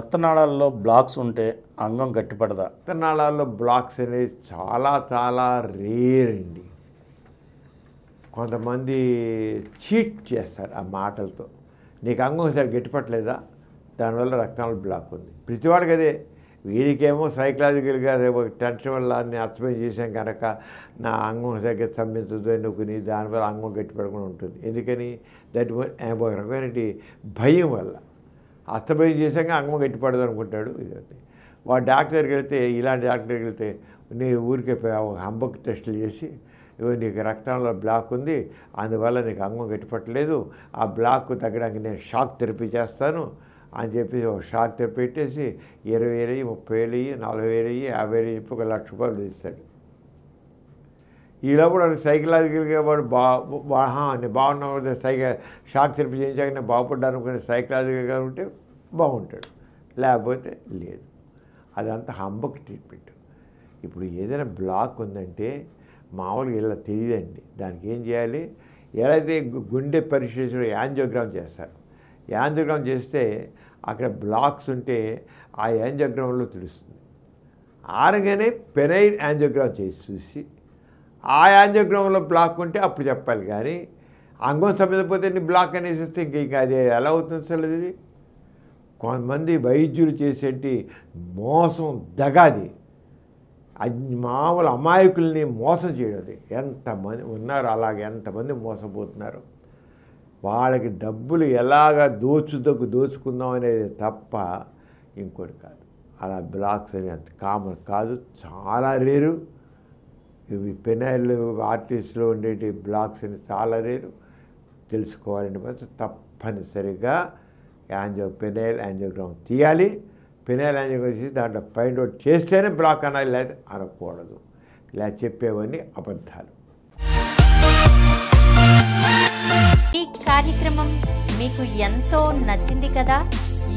రక్తనాళాల్లో బ్లాక్స్ ఉంటే అంగం గట్టిపడదా? రక్తనాళాల్లో బ్లాక్స్ అనేది చాలా చాలా రేర్ అండి. కొంతమంది చీట్ చేస్తారు ఆ మాటలతో. నీకు అంగం సరి గట్టిపట్టలేదా, దానివల్ల రక్తనాళ బ్లాక్ ఉంది. ప్రతివాడికి అదే. వీడికేమో సైకలాజికల్గా టెన్షన్ వల్ల నేను అర్థమై చేశాం కనుక నా అంగం సరిగ్గా స్తంభించదు అనుకుని దానివల్ల అంగం గట్టిపడకుండా ఉంటుంది. ఎందుకని? ఒక రకమైన భయం వల్ల అస్తమయం చేశాక అంగం గట్టిపడదు అనుకుంటాడు. ఇదండి వాడు డాక్టర్ దగ్గరికి వెళ్తే, ఇలాంటి డాక్టర్ దగ్గరికి వెళ్తే నీ ఊరికే హంబక్ టెస్టులు చేసి నీకు రక్తంలో బ్లాక్ ఉంది, అందువల్ల నీకు అంగం గట్టిపట్టలేదు, ఆ బ్లాక్ తగ్గడానికి నేను షాక్ థెరపీ చేస్తాను అని చెప్పి ఒక షాక్ థెరపీ పెట్టేసి 20,000, 30,000, 40,000, 50,000 చెప్పి ₹1,00,000 తీస్తాడు. ఈలోపు వాడు సైకలాజికల్గా వాడు నేను బాగున్నా షాక్ థెరపీ చేయించాక నేను బాగుపడ్డాను అనుకునే సైకలాజికల్గా ఉంటే బాగుంటాడు, లేకపోతే లేదు. అదంతా హంబక్ ట్రీట్మెంట్. ఇప్పుడు ఏదైనా బ్లాక్ ఉందంటే మామూలుగా ఇలా తెలియదండి. దానికి ఏం చేయాలి? ఎలా అయితే గుండె పరీక్ష యాంజియోగ్రామ్ చేస్తారు. యాంజియోగ్రామ్ చేస్తే అక్కడ బ్లాక్స్ ఉంటే ఆ యాంజియోగ్రామ్లో తెలుస్తుంది. ఆరగానే పెనైల్ యాంజియోగ్రామ్ చేసి చూసి ఆ యాంజియోగ్రామ్లో బ్లాక్ ఉంటే అప్పుడు చెప్పాలి. కానీ అంగం సమయపోతే నీ బ్లాక్ అనేసి వస్తే ఇంకా అది ఎలా అవుతుంది అసలు? ఇది కొంతమంది వైద్యులు చేసేటి మోసం, దగాది. మామూలు అమాయకుల్ని మోసం చేయడం. ఎంతమంది ఉన్నారు అలాగే, ఎంతమంది మోసపోతున్నారు. వాళ్ళకి డబ్బులు ఎలాగా దోచుకుందాం అనేది తప్ప ఇంకోటి కాదు. అలా బ్లాక్స్ అనేది అంత కామన్ కాదు, చాలా రేరు. ఇవి పెనైల్ ఆర్టరీస్లో ఉండేటి బ్లాక్స్ అని చాలా రేరు. తెలుసుకోవాలంటే మాత్రం తప్పనిసరిగా పెనైల్ యాంజియోగ్రామ్ తీయాలి. పెనైల్ యాంజియోగ్రామ్ చేసి దాంట్లో ఫైండ్ అవుట్ చేస్తేనే బ్లాక్ అనాలి, లేదా అనకూడదు. ఇలా చెప్పేవన్నీ అబద్ధాలు. ఈ కార్యక్రమం మీకు ఎంతో నచ్చింది కదా.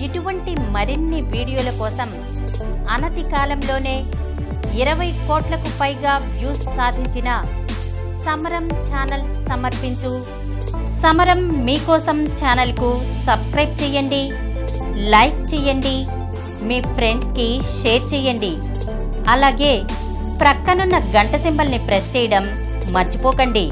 ఇటువంటి మరిన్ని వీడియోల కోసం అనతి కాలంలోనే 20 కోట్లకు పైగా వ్యూస్ సాధించిన సమరం ఛానల్ సమర్పించు సమరం మీకోసం ఛానల్కు సబ్స్క్రైబ్ చేయండి, లైక్ చేయండి, మీ ఫ్రెండ్స్కి షేర్ చేయండి. అలాగే ప్రక్కనున్న గంట సింబల్ని ప్రెస్ చేయడం మర్చిపోకండి.